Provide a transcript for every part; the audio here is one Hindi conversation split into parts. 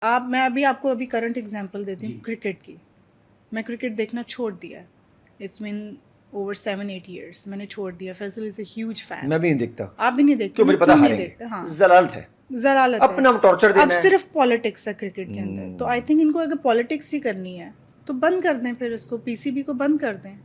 मैं अभी आपको करंट एग्जांपल देती हूँ क्रिकेट की। मैं क्रिकेट देखना छोड़ दिया है। इट्स बीन ओवर 7-8 years मैंने छोड़ दिया। Faisal is a huge fan. मैं भी नहीं देखता। आप भी नहीं देखते? क्यों? मुझे पता क्यों नहीं हारेंगे। देखते? हाँ, जलालत है, जलालत है। अपना टॉर्चर अब देना है। सिर्फ पॉलिटिक्स है क्रिकेट के अंदर, तो आई थिंक इनको अगर पॉलिटिक्स ही करनी है तो बंद कर दें, फिर इसको पीसीबी को बंद कर दें,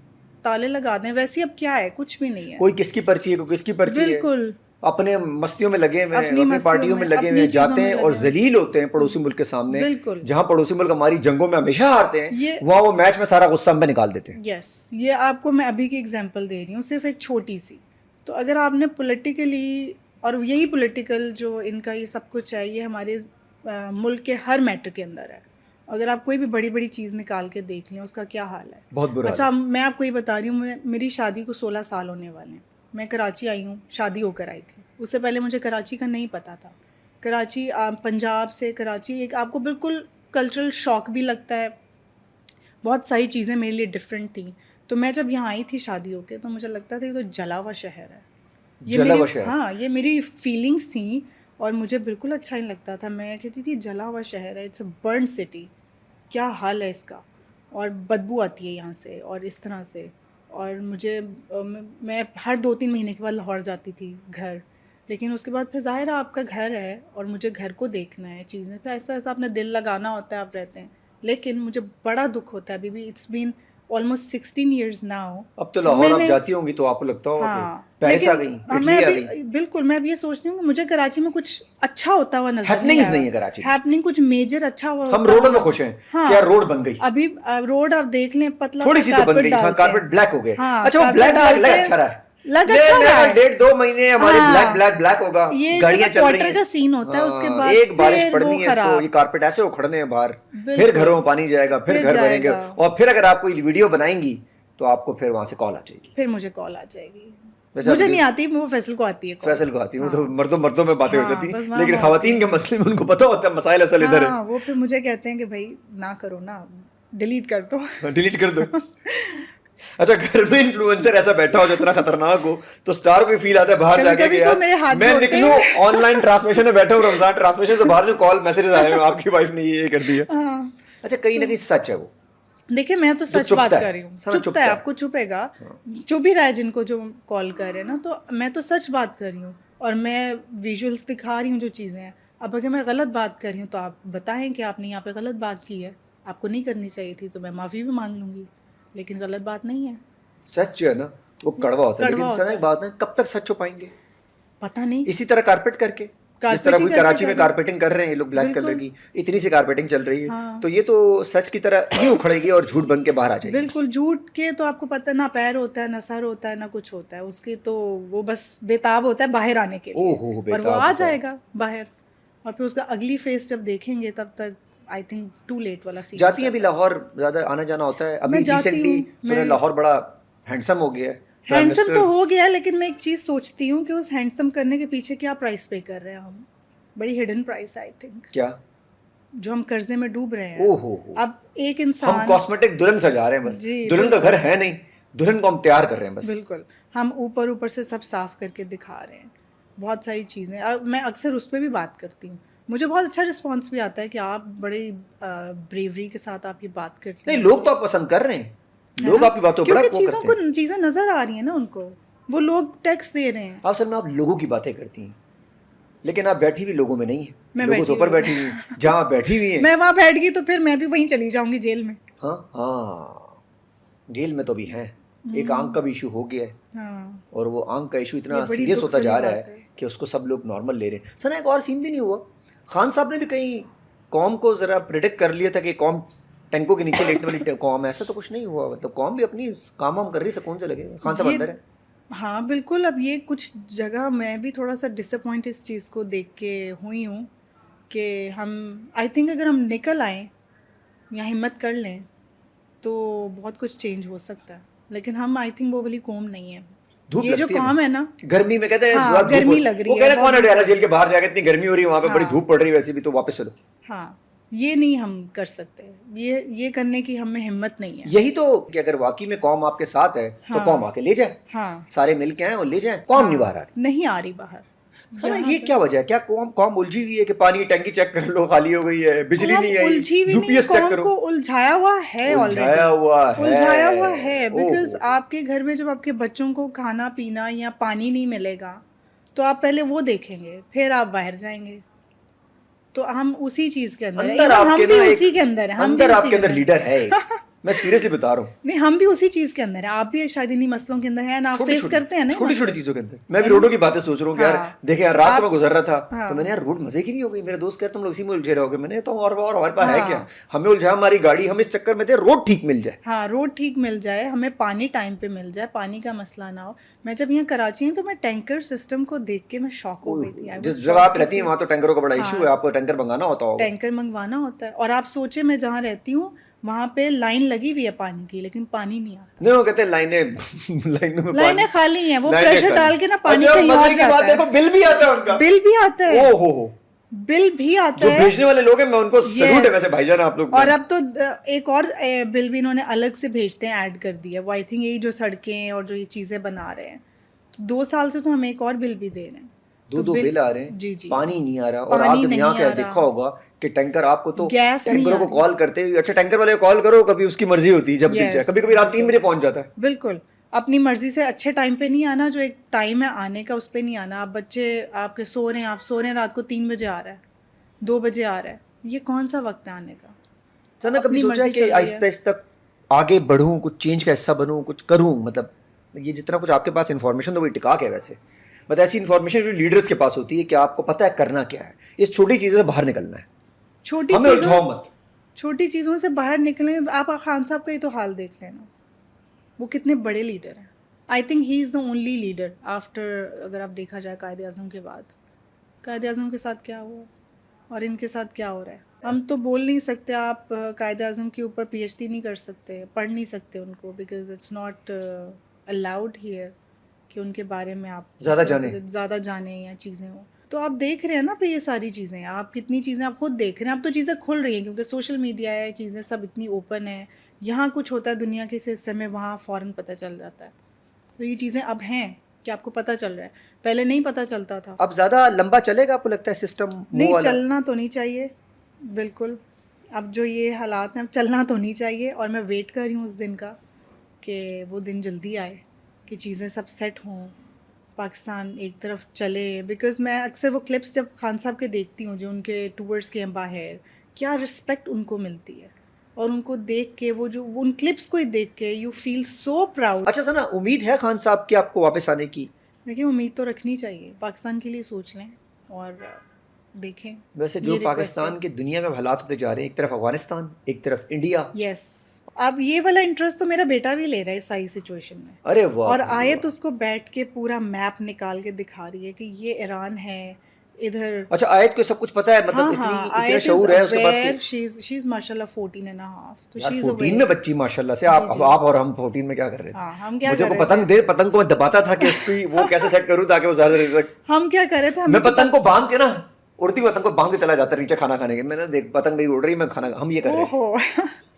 ताले लगा दें। वैसे अब क्या है, कुछ भी नहीं है। कोई किसकी पर्ची है, कोई किसकी पर्ची है। बिल्कुल अपने मस्तियों में लगे हुए हैं, अपनी अपनी मस्तियों पार्टियों में में, लगे हुए अपनी हैं, चीजों जाते में हैं लगे और हैं। जलील होते हैं पड़ोसी मुल्क के सामने। बिल्कुल। जहां पड़ोसी मुल्क हमारी जंगों में हमेशा हारते हैं, ये वहां वो मैच में सारा गुस्सा हम पे निकाल देते हैं। यस, ये आपको मैं अभी की एग्जांपल दे रही हूँ, सिर्फ एक छोटी सी। तो अगर आपने पॉलिटिकली, और यही पॉलिटिकल जो इनका ये सब कुछ है, ये हमारे मुल्क के हर मैटर के अंदर है। अगर आप कोई भी बड़ी बड़ी चीज़ निकाल के देख लें, उसका क्या हाल है। बहुत बुरा अच्छा, हाल मैं आपको ये बता रही हूँ, मेरी शादी को 16 साल होने वाले हैं। मैं कराची आई हूँ, शादी होकर आई थी। उससे पहले मुझे कराची का नहीं पता था। कराची पंजाब से कराची एक आपको बिल्कुल कल्चरल शॉक भी लगता है। बहुत सारी चीज़ें मेरे लिए डिफरेंट थी। तो मैं जब यहाँ आई थी शादी होके, तो मुझे लगता था ये तो जला हुआ शहर है। ये जला मेरी हुआ शहर। हाँ, ये मेरी फीलिंग्स थी और मुझे बिल्कुल अच्छा नहीं लगता था। मैं कहती थी जला हुआ शहर है, इट्स अ बर्न सिटी, क्या हाल है इसका, और बदबू आती है यहाँ से और इस तरह से। और मैं हर 2-3 महीने के बाद लाहौर जाती थी घर। लेकिन उसके बाद फिर ज़ाहिर है आपका घर है और मुझे घर को देखना है, चीज़ें फिर ऐसा ऐसा अपना दिल लगाना होता है, आप रहते हैं। लेकिन मुझे बड़ा दुख होता है अभी भी। It's been almost 16 years now. अब तो लाहौर आप जाती होंगी तो आपको लगता होगा कि हाँ, पेरिस आ लेकिन गई, मैं इटली आ अभी गई। बिल्कुल मैं अब ये सोचती हूँ कि मुझे कराची में कुछ अच्छा होता हुआ नजर नहीं हैपनिंग्स आ नहीं है रहा। कराची में। हैपनिंग कुछ मेजर अच्छा हुआ हम होता रोडों में हुआ। खुश हैं कि यार हाँ, रोड बन गई। अभी रोड आप देख लें, पतला थोड़ी सा सी तो बन कारपेट गई, हाँ डालते कारपेट हैं। ब्लैक हो गए। हाँ, अच्छा वो कारपेट ब्लैक ब्लैक लग डालते अच्छा रहा है। लग अच्छा रहा है। 1.5-2 महीने हमारे ब्लैक हाँ, ब्लैक ब्लैक होगा, ये गाड़ियां चल रही क्वार्टर हैं। का सीन होता है, उसके हाँ, बाद एक बारिश फिर वो पड़नी है इसको, ये खराब। कारपेट ऐसे उखड़ने हैं बाहर। फिर बिल्कुल, घरों में पानी जाएगा, फिर फिर घर बनेंगे, जाएगा, और फिर अगर आप कोई वीडियो बनाएंगी तो आपको फिर वहां से कॉल आ जाएगी। फिर मुझे कॉल आ जाएगी। वैसे मुझे वीडियो नहीं आती, वो फैसल को आती है कॉल। फैसल को आती है, वो तो हाँ मर्दों मर्दों में बातें हो हाँ, जाती बस हैं, वहाँ लेकिन वो होती खवातीन है। के मसले में उनको पता होता है मसाइल असल इधर है। हाँ, वो फिर मुझे कहते हैं कि भाई ना करो ना, डिलीट कर दो। डिलीट कर दो। अच्छा, घर में इन्फ्लुएंसर ऐसा बैठा हो जो इतना खतरनाक हो, तो स्टार को फील आता है बाहर कभी जाके कभी कि तो यार मेरे हाथ मैं जोड़ते निकलूं, हैं। ऑनलाइन ट्रांसमिशन में बैठा हूं, रमजान ट्रांसमिशन से बाहर कॉल मैसेजेस आए हैं, आपकी वाइफ ने ये कर दिया। हाँ, अच्छा, कहीं ना कहीं सच है वो देखिए मैं तो जो सच बात चुपता कर है, रही हूँ। सारा चुपता है, आपको चुपेगा, हाँ। चुप ही रहा है जिनको जो कॉल कर रहे हैं ना। तो मैं तो सच बात कर रही हूँ और मैं विजुअल्स दिखा रही हूँ जो चीज़ें हैं। अब अगर मैं गलत बात कर रही हूँ तो आप बताएं कि आपने यहाँ पे गलत बात की है, आपको नहीं करनी चाहिए थी, तो मैं माफ़ी भी मांग लूँगी। लेकिन गलत बात नहीं है। सच जो है ना वो कड़वा होता है, कड़वा लेकिन सर होता एक है, बात है, कब तक सच छुपाएंगे? पता नहीं। इसी तरह कारपेट करके, जिस तरह कारपेट ही कोई करके कराची में कर लो। कारपेटिंग कर रहे हैं ये लोग ब्लैक कलर बिल्कुल। की, इतनी सी कारपेटिंग चल रही है, हाँ, तो ये तो सच की तरह ही उखड़ेगी और झूठ बन के बाहर आ जाएगी। बिल्कुल। झूठ के तो आपको पता है ना, पैर होता है ना सर होता है ना कुछ होता है उसके, तो वो बस बेताब होता है बाहर आने के लिए, ओहो और वो बेताब आ होता है। जाएगा बाहर। और फिर उसका अगली फेस जब देखेंगे तब तक आई थिंक टू लेट वाला सीन हो जाती है अभी जाता है। लाहौर, ज्यादा आना जाना होता है? अभी मैं जाती रिसेंटली हूँ। सुने मैं लाहौर बड़ा हैंडसम हो गया है, प्राइम हैंडसम तो मिनिस्टर। हो गया, लेकिन मैं एक चीज़ सोचती हूँ कि उस हैंडसम करने के पीछे क्या प्राइस पे कर रहे हैं हम। बड़ी हिडन प्राइस आई थिंक, क्या? जो हम कर्जे में डूब रहे हैं। ओहो हो, अब एक हम इंसान, कॉस्मेटिक दुल्हन सजा रहे हैं बस, जी दुल्हन का घर बिल्कुल है नहीं, दुल्हन को हम तैयार कर रहे हैं बस। बिल्कुल, हम ऊपर ऊपर से सब साफ करके दिखा रहे हैं बहुत सारी चीज़ें। अब मैं अक्सर उस पर भी बात करती हूँ, मुझे बहुत अच्छा रिस्पांस भी आता है कि आप बड़े ब्रेवरी के साथ आप ये बात करती नहीं, हैं। लोग तो आप पसंद कर रहे हैं, है लोग ना, आपकी बातों बड़ा क्योंकि वो करते हैं। चीज़ें नज़र आ रही हैं ना उनको, वो लोग टैक्स दे रहे हैं। असल में आप लोगों की बातें करती हैं, लेकिन आप बैठी हुई लोगों में नहीं है, मैं लोगों से बैठी ऊपर हुई बैठी हुई हैं, जहाँ आप बैठी हुई हैं। मैं वहाँ बैठ गई तो फिर मैं भी वहीं चली जाऊंगी जेल में। हाँ हाँ, जेल में तो भी हैं। एक आंख का भी इशू हो गया है, हाँ, और वो आंख का इशू ये इतना बड़ी सीरियस दुख होता वाली जा रहा बात है कि उसको सब लोग नॉर्मल ले रहे हैं। सर एक और सीन भी नहीं हुआ, खान साहब ने भी कहीं कौम को ज़रा प्रिडिक्ट कर लिया था कि कौम टैंकों के नीचे लेटने वाली कौम है, ऐसा तो कुछ नहीं हुआ। मतलब कौम भी अपनी काम वाम कर रही, सुकून से लगे, खान साहब ये अंदर है। हाँ बिल्कुल। अब ये कुछ जगह मैं भी थोड़ा सा डिसअपॉइंट इस चीज़ को देख के हुई हूँ कि हम, आई थिंक अगर हम निकल आएँ या हिम्मत कर लें तो बहुत कुछ चेंज हो सकता है। लेकिन हम आई थिंक वो वाली कौम नहीं है। धूप ये जो लगती है काम है ना, गर्मी में, कहते हैं हाँ बहुत धूप गर्मी हो, लग वो रही कह है, रहे हैं बहुत कौन धूप हटियाला हो जेल रही के है। बाहर जाके, इतनी गर्मी हो रही है वहाँ पे, बड़ी हाँ धूप पड़ रही है वैसे भी, तो वापस चलो। हाँ, ये नहीं हम कर सकते, ये करने की हमें हिम्मत नहीं है। यही तो कि अगर वाकई में कौम आपके साथ है तो कौम हाँ आके ले जाए, हाँ सारे मिल के आए और ले जाए। कौम नहीं हाँ, बाहर आ रही। नहीं आ रही बाहर। सना यहाँ ये पे क्या वजह है, क्या कॉम उलझी हुई है कि पानी की टंकी चेक कर लो खाली हो गई है, बिजली कॉम नहीं आई, उलझी हुई नहीं, यूपीएस चेक कॉम करो। को उलझाया हुआ है उलझाया ऑलरेडी, हुआ उलझाया हुआ है, है। बिकॉज ओहो। आपके घर में जब आपके बच्चों को खाना पीना या पानी नहीं मिलेगा तो आप पहले वो देखेंगे, फिर आप बाहर जाएंगे। तो हम उसी चीज के अंदर है, अंदर इवन आपके हम भी ना एक, उसी के अंदर है, हम भी अंदर उसी आपके के अंदर अंदर लीडर है एक, मैं सीरियसली बता रहा हूँ। नहीं, हम भी उसी चीज के अंदर है। आप भी शायद इन्हीं मसलों के अंदर है ना, आप छोटी फेस छोटी करते हैं ना छोटी छोटी मसले, चीजों के अंदर मैं भी है ना। रोडों की बातें सोच रहा हूँ कि यार हाँ देखे यार, रात को मैं आप, गुजर रहा था हाँ तो मैंने यार रोड मजे की नहीं हो गई, मेरे दोस्त कहते तुम लोग इसी में उलझे रहोगे, मैंने तो और हमारे पास है क्या, हाँ हमें उलझा हमारी गाड़ी, हम इस चक्कर में थे रोड ठीक मिल जाए। हाँ, रोड ठीक मिल जाए, हमें पानी टाइम पे मिल जाए, पानी का मसला ना हो। मैं जब यहाँ कराची हूँ तो मैं टैंकर सिस्टम को देख के मैं शॉक हो गई थी। आई वाज जिस जगह शॉक्ड आप टू रहती हैं सी। वहां तो टैंकरों का बड़ा इशू है, हाँ, आपको टैंकर मंगाना होता होगा। टैंकर मंगवाना होता है। और आप सोचे, मैं जहाँ रहती हूँ वहाँ पे लाइन लगी हुई है पानी की, लेकिन पानी नहीं आता। नहीं वो कहते हैं लाइनें लाइनों में पानी, लाइनें खाली हैं, वो लाइनें प्रेशर खाली। डाल के ना पानी अच्छा कहीं और मजे की बात जाता है। देखो, बिल भी आता है उनका, बिल भी आता है, ओ हो, बिल भी आता जो है। भेजने वाले लोग हैं मैं उनको सैल्यूट है यस। वैसे भाईजान आप लोग और को। अब तो एक और बिल भी इन्होंने अलग से भेजते हैं, ऐड कर दिया वो। आई थिंक यही जो सड़कें और जो ये चीज़ें बना रहे हैं, तो 2 साल से तो हमें एक और बिल भी दे रहे हैं। दो तो दो बिल, बिल आ रहे हैं, जी जी, पानी नहीं आ रहा। और आप पानी जब यहाँ नहीं क्या आ देखा रहा, होगा कि टैंकर आपको तो गैस नहीं टैंकरों आ को रही। कॉल करते हैं, अच्छा टैंकर वाले को कॉल करो, कभी उसकी मर्जी होती है जब दिख जाए, यस, कभी कभी रात 3 बिल्कुल बजे पहुंच जाता है। बिल्कुल। अपनी मर्जी से अच्छे टाइम पे नहीं आना, जो एक टाइम है आने का उस पर नहीं आना। आप बच्चे आपके सो रहे हैं, आप सो रहे हैं, रात को 3 बजे आ रहा है, 2 बजे आ रहा है, ये कौन सा वक्त है आने का। सर ने कभी अपनी सोचा है मर्जी कि चल रही है। आहिस्ता आहिस्ता आगे बढ़ूं, कुछ चेंज का हिस्सा बनूं, कुछ करूं, मतलब ये जितना कुछ आपके पास इन्फॉर्मेशन तो वही टिका के वैसे, मतलब ऐसी इन्फॉर्मेशन जो लीडर्स के पास होती है कि आपको पता है करना क्या है, इस छोटी चीज़ों से बाहर निकलना है, छोटी हमें चीज़ों, उलझाओ मत। छोटी चीज़ों से बाहर निकलें। आप खान साहब का ही तो हाल देख लेना, वो कितने बड़े लीडर हैं। I think he is the only leader after, अगर आप देखा जाए कायदे आज़म के बाद। कायदे आज़म के साथ क्या हुआ और इनके साथ क्या हो रहा है, हम तो बोल नहीं सकते। आप कायदे आज़म के ऊपर पीएचडी नहीं कर सकते, पढ़ नहीं सकते उनको, because it's not allowed here कि उनके बारे में आप ज़्यादा जाने। ज़्यादा जाने या चीज़ें हो। तो आप देख रहे हैं ना पे ये सारी चीज़ें, आप कितनी चीज़ें आप खुद देख रहे हैं। अब तो चीज़ें खुल रही हैं क्योंकि सोशल मीडिया है, चीज़ें सब इतनी ओपन है। यहाँ कुछ होता है दुनिया के इस हिस्से में, वहाँ फ़ौरन पता चल जाता है। तो ये चीज़ें अब हैं कि आपको पता चल रहा है, पहले नहीं पता चलता था। अब ज़्यादा लंबा चलेगा आपको लगता है सिस्टम वो नहीं, वाला? चलना तो नहीं चाहिए बिल्कुल। अब जो ये हालात हैं, अब चलना तो नहीं चाहिए। और मैं वेट कर रही हूँ उस दिन का कि वो दिन जल्दी आए कि चीज़ें सब सेट हों, पाकिस्तान एक तरफ चले। बिकॉज़ मैं अक्सर वो क्लिप्स जब खान साहब के देखती हूँ जो उनके टूर्स के हैं बाहर, क्या रिस्पेक्ट उनको मिलती है। और उनको देख के वो जो उन क्लिप्स को ही देख के यू फील सो प्राउड। अच्छा सना, उम्मीद है खान साहब की आपको वापस आने की? देखिए, उम्मीद तो रखनी चाहिए, पाकिस्तान के लिए सोच लें और देखें। वैसे ये जो रिक्वेस्ट है। पाकिस्तान के दुनिया में हालात होते जा रहे हैं, एक तरफ अफगानिस्तान, एक तरफ इंडिया। यस, अब ये वाला इंटरेस्ट तो मेरा बेटा भी ले रहा है इस सारी सिचुएशन में। अरे वाह और भाई आयत वाह। उसको बैठ के पूरा मैप निकाल के दिखा रही है कि ये ईरान है इधर। अच्छा आयत को सब कुछ पता है, मतलब हाँ इतनी हाँ, इतना आयत इज शऊर है उसके पास अवेयर, कि शी इज माशाल्लाह 14 and a half, तो यार शी इज 14 में अवेयर। बच्ची माशाल्लाह से। जी आप अब जी, आप और हम 14 में क्या कर रहे थे? हाँ हम क्या मुझे कर को रहे पतंग थे, दे, पतंग को मैं दबाता था कि उसकी वो कैसे सेट करूं ताकि वो ज्यादा देर तक। हम क्या कर रहे थे, हमें मैं तो पतंग को बांध के ना, उड़ती पतंग को बांध के चला जाता नीचे खाना खाने के, मैंने देख पतंग नहीं उड़ रही, मैं खाना, हम ये कर रहे थे ओहो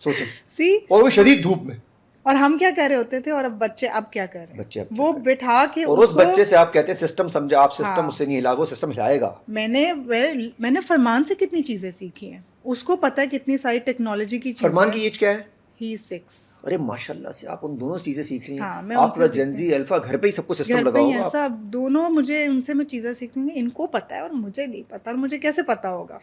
सोचो, सी। और वो शदीद धूप में। और हम क्या कर रहे होते थे, और अब बच्चे अब क्या कर रहे हैं, बच्चे अब क्या वो कर रहे बिठा के और उस उसको। बच्चे से आप कहते हैं सिस्टम समझा, आप सिस्टम हाँ, उससे नहीं हिला, वो सिस्टम हिलाएगा। मैंने फरमान से कितनी चीज़ें सीखी हैं, उसको पता है कितनी सारी टेक्नोलॉजी की चीज़ें। फरमान की एज क्या है? ही 6। अरे माशाल्लाह से आप उन दोनों चीजें सीख रही हैं। हाँ, मैं आपके उनसे पास सीखती जेनजी अल्फा घर पे ही सब कुछ सिस्टम घर लगा पे ही होगा। ऐसा दोनों, मुझे उनसे मैं चीज़ें सीख रही हूँ, इनको पता है और मुझे नहीं पता, और मुझे कैसे पता होगा।